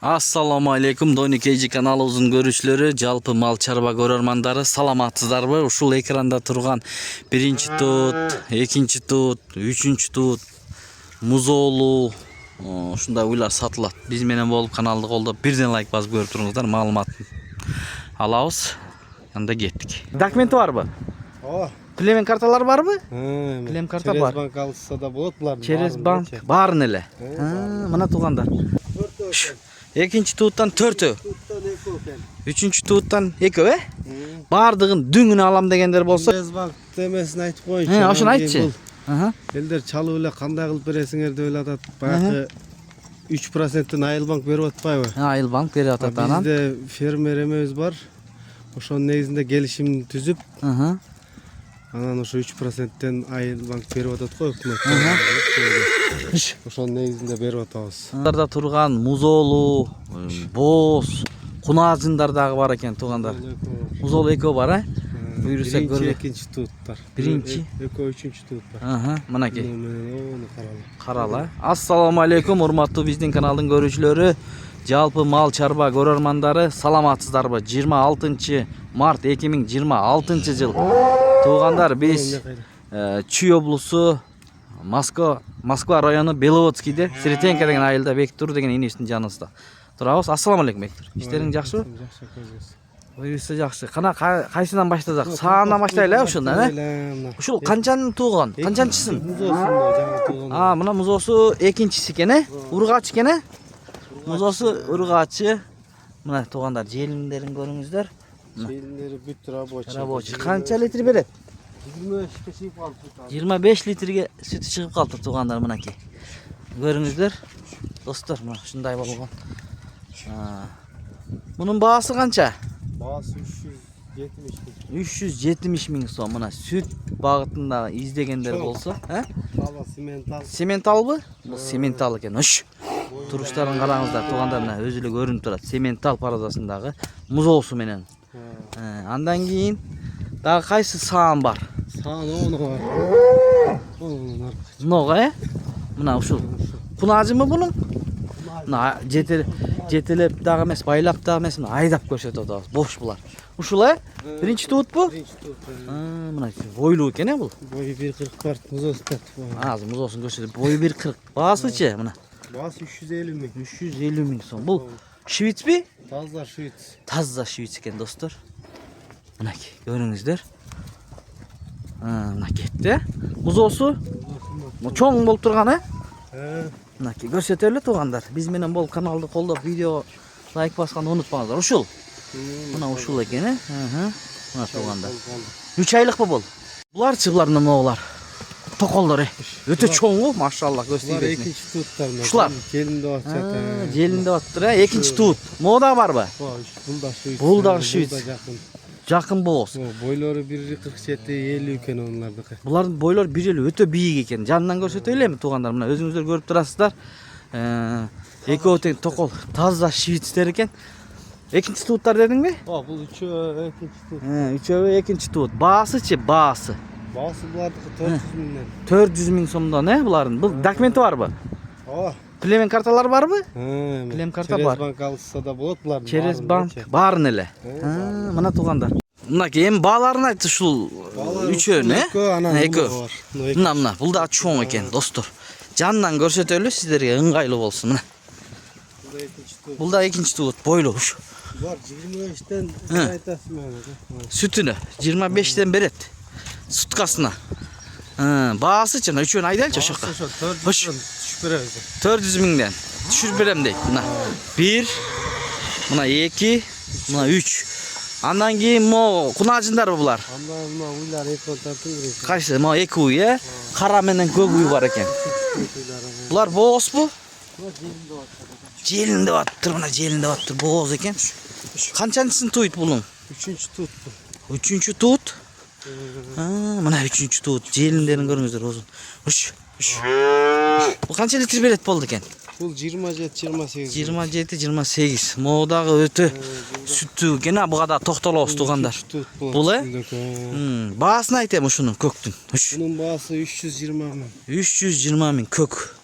Assalamu alaikum, Doni Keyji kanalыбыздын көрүүчүлөрү, жалпы мал чарба көрөрмандары, саламатсыздарбы? Ушул экранда турган биринчи тут, экинчи тут, үчүнчү тут, музоолу ушундай уйлар сатылат. Биз менен болуп каналды колдоп, бирден лайк басып көрүп туруңуздар, маалыматын алабыз. Анда кеттик. Документи барбы? Ооба. Племен карталар барбы? Плем карта бар. Через банк алса да болот булардын. Через банк баарын эле. Мына туугандар. Экинчи туттан 4, үчүнчү туттан 2, баардыгын дүңүнө алам дегендер болсо. Через банк темесин айтып коюнчу. Ошону айтчы. Элдер чалып эле кандай кылып бересиңер деп эле атат. Баягы 3%тен Айылбанк берип атпайбы? Айылбанк берип атат анан. Бизде фермер эмебиз бар. Ошонун негизинде келишим түзүп, анан ошо 3%тен Айылбанк берип атат го өкмөт. Ошонун негизинде берип атабыз. Аларда турган музоолу, боз, кунажындар дагы бар экен туугандар. Музоолу экөө бар, буйруса көрүп. Экинчи туттар. Биринчи, экөө үчүнчү тут бар. Мынакей. Оны Карала. Ассаламу алейкум, урматтуу биздин каналдын көрүүчүлөрү, жалпы мал чарба көрөрмандары, саламатсыздарбы? 26 март 2026 жыл. Туугандар, биз Чүй облусу Москва району Беловодскийде Сретенка деген айылда Бектур деген инесинин жаныбызда турабыз. Ассаламу алейкум Бектур. Иштериң жакшыбы? Жакшы көзөбүз. Буюрса жакшы. Кана кайсынан баштасак? Саандан баштайлы ушундан, Ушул канчанын тууган? Канчанчысын? Музоосунда жаңы тууган. Мына музоосу экинчиси экен, Ургач экен. Музоосу ургачы. Мына туугандар, желиндерин көрүңүздөр. Желиндери бүт Рабочий. Канча литр берет? 25 чыгып калды. 25 литрге сүтү чыгып калды туугандар, мынакей. Көрүңүздөр. Достор, мына ушундай болгон. Мунун баасы канча? Баасы 370 миң. 370 миң сом. Мына сүт багытында издегендер болсо, Тала сементал. Сементалбы? Бул сементал экен. Туруштарын караңыздар туугандар, мына өзү эле көрүнүп турат. Сементал парадасындагы музоосу менен. Андан кийин дагы кайсы саан бар? Саан оны бар. Оны Нога, Мына ушул. Кунажымы бунун? Мына жетелеп дагы эмес, байлап дагы эмес, айдап көрсөтүп атабыз. Бош булар. Ушул биринчи туутпу? Биринчи тут. Мына бойлуу экен бул. Бою 1.40 бар, музоос тат. Азыр музоосун көрсөтүп, бою 1.40. Баасычы мына? Баасы 350 миң. 350 миң сом. Бул швицби? Таза швиц. Таза швиц экен, достор. Мынакей, көрүңүздөр. Мына кетти. Музоосу чоң болуп турган, Мынакей, көрсөтөлү туугандар. Биз менен болуп каналды колдоп, видео лайк басканды унутпаңыздар. Ушул. Мына ушул экен, Мына туугандар. 3 айлыкпы бул? Буларчы, булар неме булар? Токолдор, Өтө чоң го, машалла, көз тийбесин. Экинчи туттар. Ушулар Желинде атат. Желинде аттыр, экинчи тут. Мода барбы? Бул да швиц. Бул да швиц. Жакын боз. Бойлору 1.47-50 экен онлардыкы. Булардын бойлор 1.50 өтө бийик экен. Жанынан көрсөтөлү эми туугандар, мына өзүңүздөр көрүп турасыздар. Экөө тең токол, таза швицтер экен. Экинчи туттар дедиңби? Бул үчөө экинчи тут. Үчөө экинчи тут. Баасычы, баасы. Баасы булардыкы 400 миңден. 400 миң сомдон, булардын. Бул документи барбы? Ооба. Племен карталар барбы? Плем карта бар. Через банк алса да болот булардын. Через банк баарын эле. Мына туугандар. Мынакей эми бааларын айтты ушул үчөөнү, Экөө. Мына, бул да чоң экен, достор. Жанынан көрсөтөлү, сиздерге ыңгайлуу болсун, мына. Бул да экинчи тут, бойлуу. Бар 25тен айтасың менен. Сүтүнө 25тен берет. Суткасына. Баасычы, үчөөнү айдайлычы ошока. 400 миңден түшүрүп берем дейт. Мына 1, мына 2, мына 3. Андан кийин мо кунажындарбы булар? Андан мына уйлар экөө тартып берет. Кайсы? Мо 2 уй, кара менен көк уй бар экен. Булар боозбу? Желинде баттыр, мына желинде баттыр, бооз экен. Канчанчысын туйт булун? 3-чү тут. 3-чү тут? Мына 3-чү тут, желиндерин көрүңүздөр озун. Бул канча литр берет болду экен? Бул 27-28. 27-28. Моодагы өтө сүттүү экен, буга да токтолобуз туугандар. Бул баасын айтем ушунун көктүн. Bunun bağısı 320 min. 320 миң көк.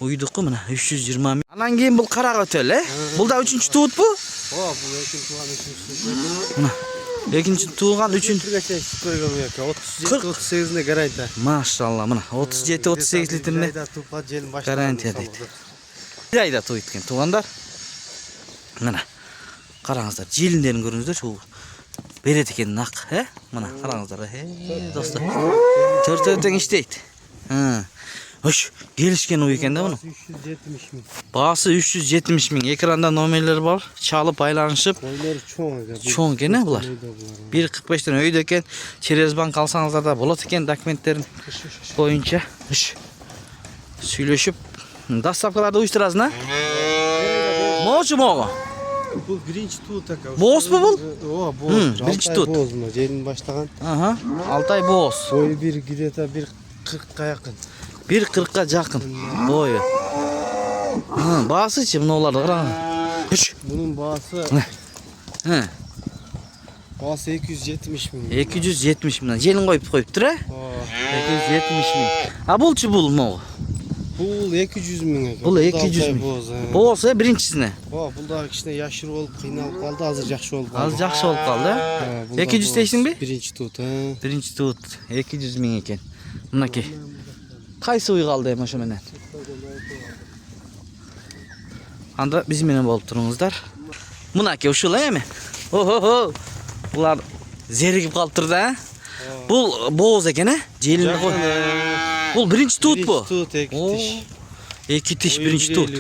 Uyduk muna 320 ming. Anan keyin bul qaraga öteli. Bul da 3-cü tuğut bu. O bu ekin tuğan 3. Muna. Ekinci tuğan 3. Türgeçe koygan yok. 37-38'inde garanti. Maşallah muna 37-38 litrinde Ayda tuğpa jelin başladı. garantiya deydi. Bir ayda toy etken tuğanlar. Muna. Qarаңыздар, желіндерін көріңіздер, сол береді екен нақ, he? Мына қараңыздар, достар. Төртең іштейді. Hoş, gelişken o eкен да бұны. 370 ming. Bası 370 ming. Ekranda nomerleri var. Çalıp aylanışıp. Oyları çoğun. Çoğun gene bular. 1.45'ten öyde eken. Çerezbank alsanızlar da bulat eken dokumentlerin boyunca. Söyleşip. Dastavkalarda uyuşturazın ha? Moğu moğu? Bu birinci tuğut aka. Boğaz mı bul? O boğaz. Birinci tuğut. Boğaz mı? Jelin başlagan. Aha, Altay boğaz. Boyu bir gideta 1.40'a yakın. 1.40'a yakın boyu. Bağısı içi bunu olardı kıran. Bunun bağısı He. bağısı 270 ming. 270 ming. Jelin koyup dur ha? 270 ming. Ha bulçu bul mu? Bu 200 ming. Bul 200 ming. Boğazı birincisine. O bulda kişine yaşır olup kıynalıp kaldı, hazır yaxşı olup kaldı. Az yaxşı olup kaldı ha? 200 deysin mi? Birinci tuğut. Birinci tuğut 200 ming eken. Mınaki. Qaysı uy kaldı hem aşağı menen? Anda bizim menen bolup turuңuzдар. Mınaki uşul mi? Oho. Bular zerigip kaltırdı ha? Bul boğaz eken ha? Jelini koy. Bul birinci tuğut bu. Tuğut ekitiş. Ekitiş birinci tuğut.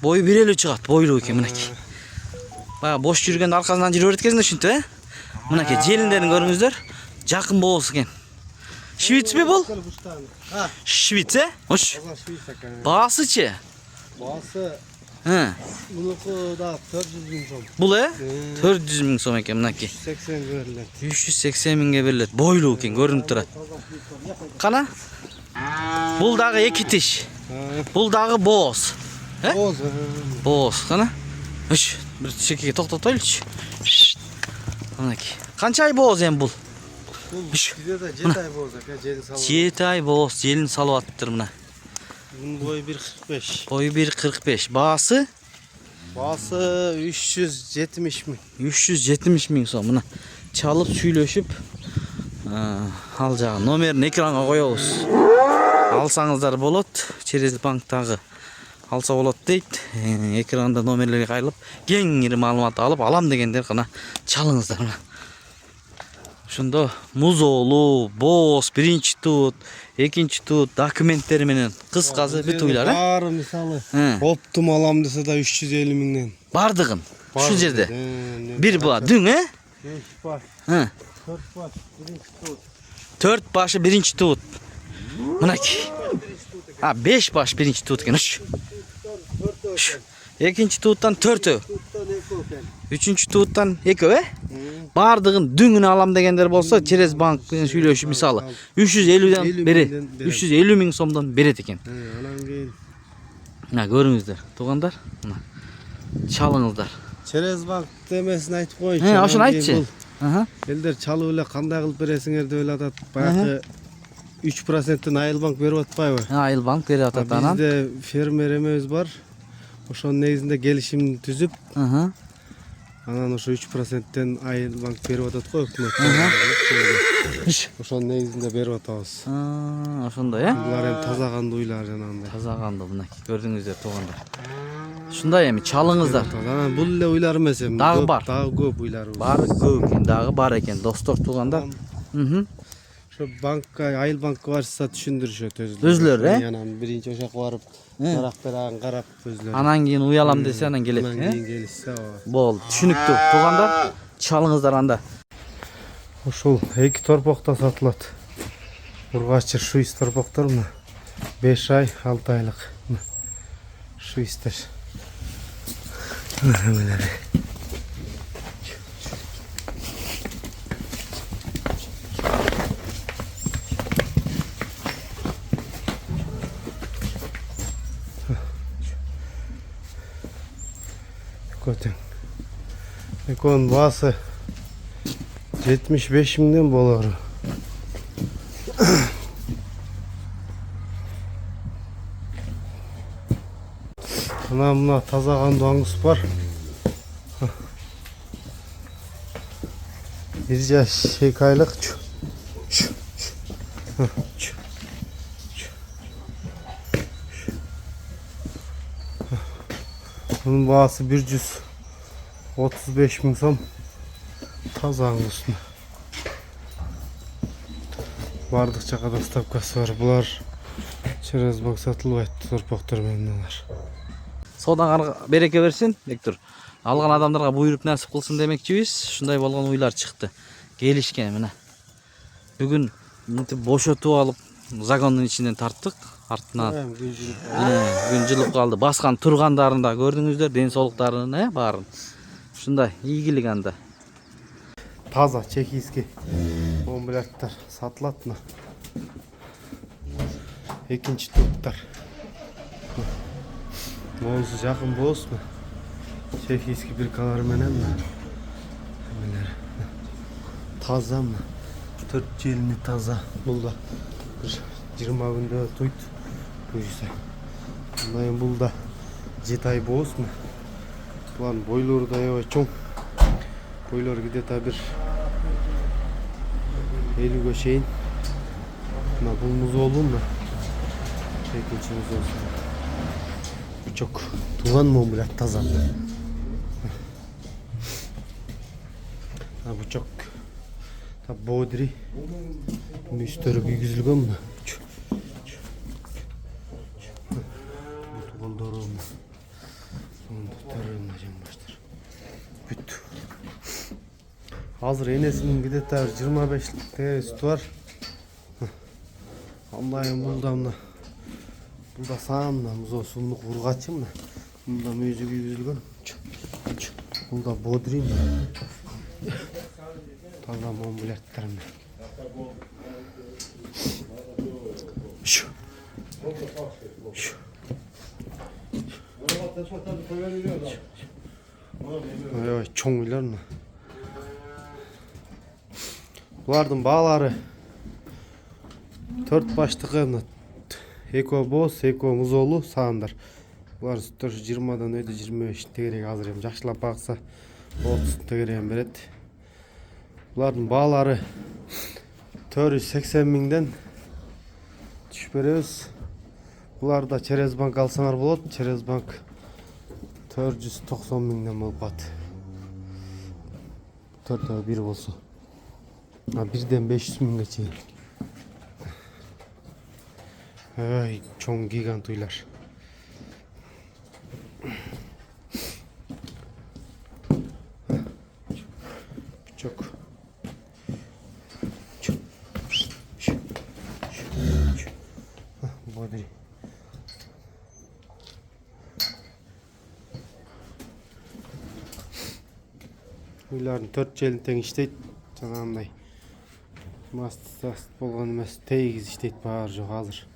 Boyu 1.50 çıgat. Boylu eken mınaki. Baya boş yürgende arkasından жүріп öğretkezinde şuntu ha? Mınaki jelinlerini görüңüzдөр. Jakın boğaz eken. Şivits mi bul? Şivits he? Hoş. Bağısıçı. Bağısı He. bunuku da 400 ming so'm. Bul he? 400 ming so'm eken mınaki. 80 veriladi. 380 mingge beriladi. Boylu eken görünüp turadi. Qana? Bul dagı ekitiş. Bul dagı boğaz. He? Boz. Boğaz. Qana? Hoş. Bir çekige to'xtatoylikchi. Mınaki. Qancha ay boğaz hem bul? Bizde de 7 ay boz aka, jelin salып. 7 ay boğaz. Jelin salıp attıptır mına. Bunun boyu 1.45. Boyu 1.45. Bağısı? Bağısı 370 ming. 370 ming so'm. Mına çalıp süйлöşüp alacağı nomerini ekranga koyabız. Alsаңыздар болот. Çerezbanktagı alsa болот дейт. Ekranda nomerleri kayılıp kеңири маалымат alıp alam degендер гана çalыңыздар. Şunda Muzoğlu, Boğaz, birinci tuğut, ikinci tuğut dokumentleri menen kıskazı bir tuylar ha? Bari misалы. Optum alam dese da 350 mingden. Bardığın şu yerde. Bir bu dün he? 5 baş. He. 4 baş birinci tuğut. 4 başı birinci tuğut. Mınaki. Ha 5 baş birinci tuğut eken. İkinci tuğuttan 4 ö. Üçüncü tuğuttan 2 ö he? Bardığın düngünü alam degендер bolsa Çerezbank süйлöşüp misалы 350'den beri 350 ming so'mdan berет eken. Anam keyin. Mına görüңүздөр туғандар. Mına çalыңыздар. Çerezbank demesini aytıp koyun. He, aşını aytçı. Aha. Elder çalıp ele kандай kılıp beresiңер деп эле атат. Баягы 3%'den Ayılbank berip atpayбы? Ayılbank berip atat anan. Bizde fermer ememiz var. Oşonun negizinde gelişimini tüzüp Aha. anan oşo 3%'den Ayılbank berip atat koy hükümet. Oşonun negizinde berip atabыз. Ошондой э? Bular hem taza kandı uylar janагындай. Таза канды мынакей көрдүңүздөр туғандар. Ушундай эми çalыңыздар. Анан бул эле уйлар эмес эми. Дагы бар. Дагы көп уйларыбыз. Бары көп экен, дагы бар экен достор туғандар. Ошо банкка, Айылбанкка барса түшүндүрүшөт өзүлөрү. Өзүлөрү, э? Анан биринчи ошоко барып, тарактарагын карап өзүлөрү. Анан кийин уялам десе анан келет, Анан э? кийин келишсе, ооба. Болду, түшүнүктүү туғандар. Çalыңыздар анда. Ушул эки торпокто сатылат. Ургачыр шуйс торпоктор мына 5 ай, 6 айлык. Шуйстер. Kötü. Ekon bası 75 mingden bolar. Mına таза қанды аңыз бар. Bir yaş 2 aylık. Bunun bağısı 135.000 som. Таза аңыз. Бардықша қадақ ставкасы бар. Бұлар через бак сатылбайды торпақтар мыналар. Содан береке берсин, Виктор. Алған адамдарға буйруп насип кылсын демекчибиз. Ушундай болгон уйлар чыкты. Келишкен мына. Бүгүн мынтип бошотуп алып, загондун ичинен тарттык. Артынан күн жылып калды. Баскан тургандарын да көрдүңүздөр, ден соолуктарын, баарын. Ушундай ийгилик анда. Таза чехийский омлеттер сатылат мына. Экинчи топтар. Монсу жакын болсун. Чехийский bir kalар менен мына. Таза мына. 4 желini таза. Бул да 20 күндө тойт. Буйса. Мына бул да 7 ай болсун. Булар бойлору да аябай чоң. Boylar где-то bir 50'e şeyin. Buna bulmuz olur mu? Çekincimiz olsun. Bu çok tuğan mı bırak tazam. Bu çok bodri. Müstörü güzülgün mü? Bu tuğan doğru mu? Onu tutarım hocam başlar. Bütün. Hazır enesinin gidetler 25 litre süt var. Allah'ım bulda sağımda muzo sunluk vurgaçım mı? Bunda müzik yüzülgün. Bunda bodriyim mi? Tamam omletlerim. Şu. Evet, çoğun iler mi? Bulardın bağları 4 başlığı eko boz, eko muzolu sağındır. Bular süttür 20'dan öde 25 tegerek hazırlayayım. Жақшылап baksa 30 tegerek beret. Bulardın bağları 480.000'den düşüp beremiz. Bular da Çerezbank alsalar болады. Çerezbank 490.000'den bolup at. 4'e 1 bolsa. Birden 500.000'e çeyin. Ay, çok gigant uylar. Çok. Bodri. Uyların 4 jelini teң иштейт. Жаңағындай мастасы болған емес, тегіз іштейді бар жоқ азыр.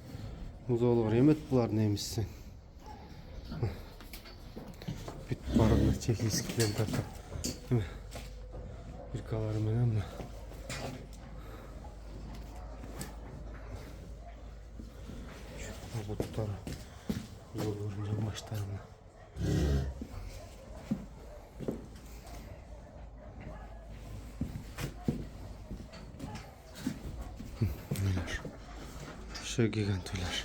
Музолы бар емет бұлардың емессің. Бүт барығына чехийскіден тартып. Bir kalары менен мына. Бұттары музолы жамбаштары мына. Şu gigant uylar.